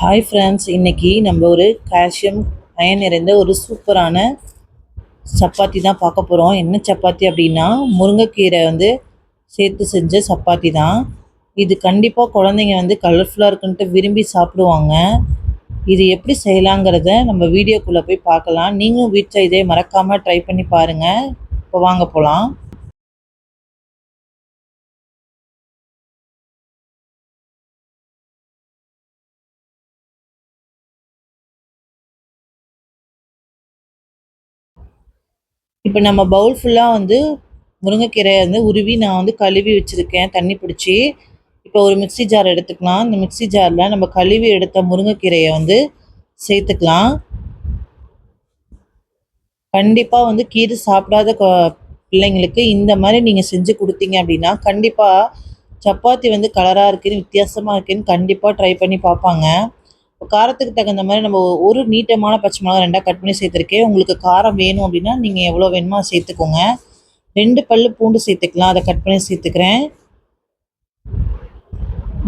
Hi friends, இன்றைக்கி நம்ம ஒரு கால்சியம் அயன் நிறைந்த ஒரு சூப்பரான சப்பாத்தி தான் பார்க்க போகிறோம். என்ன சப்பாத்தி அப்படின்னா முருங்கைக்கீரை சேர்த்து செஞ்ச சப்பாத்தி தான். இது கண்டிப்பாக குழந்தைங்க கலர்ஃபுல்லாக இருக்குன்ட்டு விரும்பி சாப்பிடுவாங்க. இது எப்படி செய்யலாங்கிறத நம்ம வீடியோக்குள்ளே போய் பார்க்கலாம். நீங்களும் வீட்டில் இதே மறக்காமல் ட்ரை பண்ணி பாருங்கள். இப்போ வாங்க போகலாம். இப்போ நம்ம பவுல் ஃபுல்லாக முருங்கைக்கீரை உருவி நான் கழுவி வச்சுருக்கேன் தண்ணி பிடிச்சி. இப்போ ஒரு மிக்ஸி ஜார் எடுத்துக்கலாம். இந்த மிக்ஸி ஜாரில் நம்ம கழுவி எடுத்த முருங்கைக்கீரையை சேர்த்துக்கலாம். கண்டிப்பாக கீரை சாப்பிடாத பிள்ளைங்களுக்கு இந்த மாதிரி நீங்கள் செஞ்சு கொடுத்தீங்க அப்படின்னா கண்டிப்பாக சப்பாத்தி கலராக இருக்குன்னு வித்தியாசமாக இருக்குன்னு கண்டிப்பாக ட்ரை பண்ணி பார்ப்பாங்க. காரத்துக்கு தகுந்த மாதிரி நம்ம ஒரு நீட்டமான பச்சை மிளகா 2 கட் பண்ணி சேர்த்துருக்கேன். உங்களுக்கு காரம் வேணும் அப்படின்னா நீங்கள் எவ்வளோ வேணுமோ சேர்த்துக்கோங்க. 2 பல்லு பூண்டு சேர்த்துக்கலாம், அதை கட் பண்ணி சேர்த்துக்கிறேன்.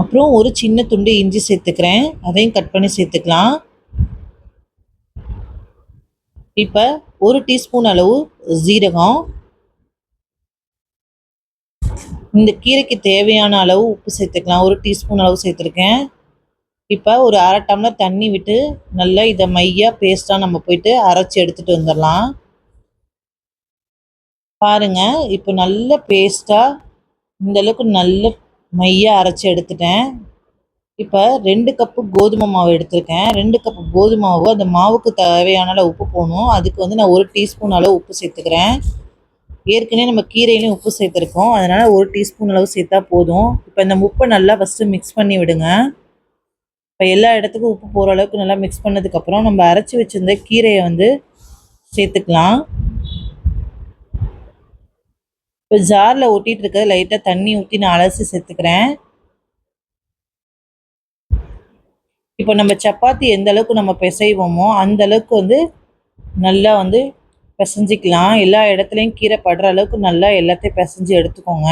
அப்புறம் ஒரு சின்ன துண்டு இஞ்சி சேர்த்துக்கிறேன், அதையும் கட் பண்ணி சேர்த்துக்கலாம். இப்போ 1 டீஸ்பூன் அளவு ஜீரகம், இந்த கீரைக்கு தேவையான அளவு உப்பு சேர்த்துக்கலாம். 1 டீஸ்பூன் அளவு சேர்த்துருக்கேன். இப்போ ஒரு அரை டம்ளர் தண்ணி விட்டு நல்லா இதை மையாக பேஸ்ட்டாக நம்ம போயிட்டு அரைச்சி எடுத்துகிட்டு வந்துடலாம். பாருங்கள், இப்போ நல்ல பேஸ்ட்டாக இந்தளவுக்கு நல்ல மையாக அரைச்சி எடுத்துட்டேன். இப்போ 2 கப்பு கோதுமை மாவு எடுத்திருக்கேன். 2 கப்பு கோதுமை மாவு, அந்த மாவுக்கு தேவையான அளவு உப்பு போடணும். அதுக்கு நான் 1 டீஸ்பூன் அளவு உப்பு சேர்த்துக்கிறேன். ஏற்கனவே நம்ம கீரையிலையும் உப்பு சேர்த்துருக்கோம், அதனால் 1 டீஸ்பூன் அளவு சேர்த்தா போதும். இப்போ இந்த உப்பை நல்லா ஃபஸ்ட்டு மிக்ஸ் பண்ணி விடுங்க. இப்போ எல்லா இடத்துக்கும் உப்பு போகிற அளவுக்கு நல்லா மிக்ஸ் பண்ணதுக்கப்புறம் நம்ம அரைச்சி வச்சுருந்த கீரையை சேர்த்துக்கலாம். இப்போ ஜாரில் ஒட்டிகிட்டு இருக்கிறது லைட்டாக தண்ணி ஊற்றி நான் அலசி சேர்த்துக்கிறேன். இப்போ நம்ம சப்பாத்தி எந்த அளவுக்கு நம்ம பிசைவோமோ அந்த அளவுக்கு நல்லா பிசைஞ்சிக்கலாம். எல்லா இடத்துலையும் கீரை படுற அளவுக்கு நல்லா எல்லாத்தையும் பிசைஞ்சு எடுத்துக்கோங்க.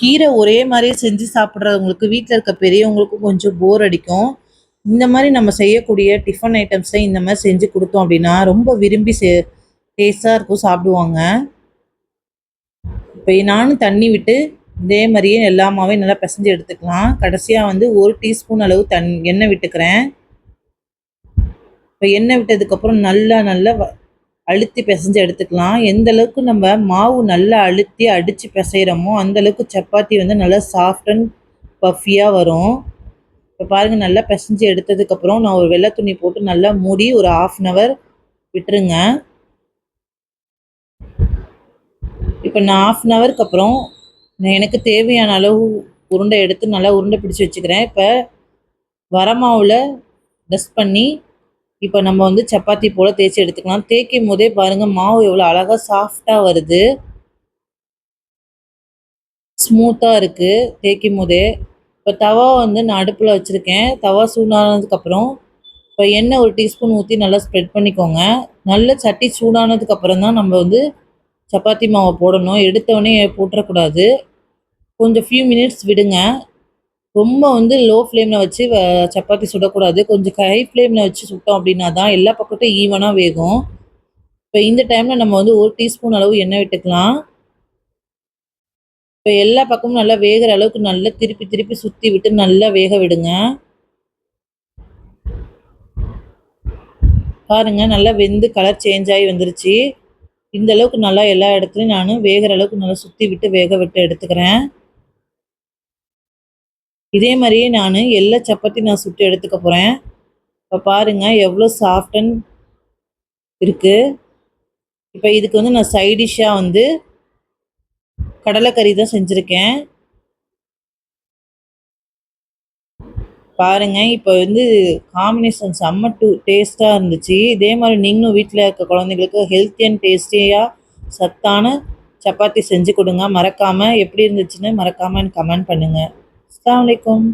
கீரை ஒரே மாதிரியே செஞ்சு சாப்பிட்றவங்களுக்கு வீட்டில் இருக்க பெரியவங்களுக்கும் கொஞ்சம் போர் அடிக்கும். இந்த மாதிரி நம்ம செய்யக்கூடிய டிஃபன் ஐட்டம்ஸை இந்த மாதிரி செஞ்சு கொடுத்தோம் அப்படின்னா ரொம்ப விரும்பி டேஸ்ட்டாக இருக்கும், சாப்பிடுவாங்க. இப்போ நானும் தண்ணி விட்டு இதே மாதிரியே எல்லாமாவே நல்லா பிசைஞ்சு எடுத்துக்கலாம். கடைசியாக 1 டீஸ்பூன் அளவு எண்ணெய் விட்டுக்கிறேன். இப்போ எண்ணெய் விட்டதுக்கப்புறம் நல்லா அழுத்தி பிசைஞ்சு எடுத்துக்கலாம். எந்த அளவுக்கு நம்ம மாவு நல்லா அழுத்தி அடித்து பிசைகிறோமோ அந்தளவுக்கு சப்பாத்தி நல்லா சாஃப்ட் அண்ட் பஃபியாக வரும். இப்போ பாருங்கள், நல்லா பிசைஞ்சு எடுத்ததுக்கப்புறம் நான் ஒரு வெள்ளை துணி போட்டு நல்லா மூடி ஒரு 1/2 அன் ஹவர் விட்டுருங்க. இப்போ நான் 1/2 அன் ஹவருக்கு அப்புறம் எனக்கு தேவையான அளவு உருண்டை எடுத்து நல்லா உருண்டை பிடிச்சி வச்சுக்கிறேன். இப்போ வரமாவில் டஸ்ட் பண்ணி இப்போ நம்ம சப்பாத்தி போல் தேய்ச்சி எடுத்துக்கலாம். தேய்க்கும் போதே பாருங்கள் மாவு எவ்வளோ அழகாக சாஃப்டாக வருது, ஸ்மூத்தாக இருக்குது தேய்க்கும் போதே. இப்போ தவா நான் அடுப்பில் வச்சுருக்கேன். தவா சூடானதுக்கப்புறம் இப்போ எண்ணெய் 1 டீஸ்பூன் ஊற்றி நல்லா ஸ்ப்ரெட் பண்ணிக்கோங்க. நல்ல சட்டி சூடானதுக்கப்புறம் தான் நம்ம சப்பாத்தி மாவை போடணும். எடுத்தோடனே போட்டுறக்கூடாது. கொஞ்சம் ஃபியூ மினிட்ஸ் விடுங்க. ரொம்ப லோ ஃப்ளேமில் வச்சு சப்பாத்தி சுடக்கூடாது. கொஞ்சம் ஹை ஃப்ளேமில் வச்சு சுட்டோம் அப்படின்னா தான் எல்லா பக்கத்தையும் ஈவனாக வேகும். இப்போ இந்த டைமில் நம்ம 1 டீஸ்பூன் அளவு எண்ணெய் விட்டுக்கலாம். இப்போ எல்லா பக்கமும் நல்லா வேகிற அளவுக்கு நல்லா திருப்பி திருப்பி சுற்றி விட்டு நல்லா வேக விடுங்க. பாருங்கள், நல்லா வெந்து கலர் சேஞ்ச் ஆகி வந்துருச்சு. இந்த அளவுக்கு நல்லா எல்லா இடத்துலையும் நான் வேகிற அளவுக்கு நல்லா சுற்றி விட்டு வேக விட்டு எடுத்துக்கிறேன். இதே மாதிரியே நான் எல்லா சப்பாத்தி சுட்டு எடுத்துக்க போகிறேன். இப்போ பாருங்கள் எவ்வளோ சாஃப்டன் இருக்குது. இப்போ இதுக்கு நான் சைடிஷ்ஷாக கடலைக்கறி தான் செஞ்சுருக்கேன். பாருங்கள், இப்போ காம்பினேஷன் செம்ம டேஸ்ட்டாக இருந்துச்சு. இதே மாதிரி நீங்களும் வீட்டில் இருக்க குழந்தைங்களுக்கு ஹெல்த்தி அண்ட் டேஸ்டியாக சத்தான சப்பாத்தி செஞ்சு கொடுங்க. மறக்காமல் எப்படி இருந்துச்சுன்னு மறக்காமல் எனக்கு கமெண்ட் பண்ணுங்கள். அஸ்ஸலாமு அலைக்கும்.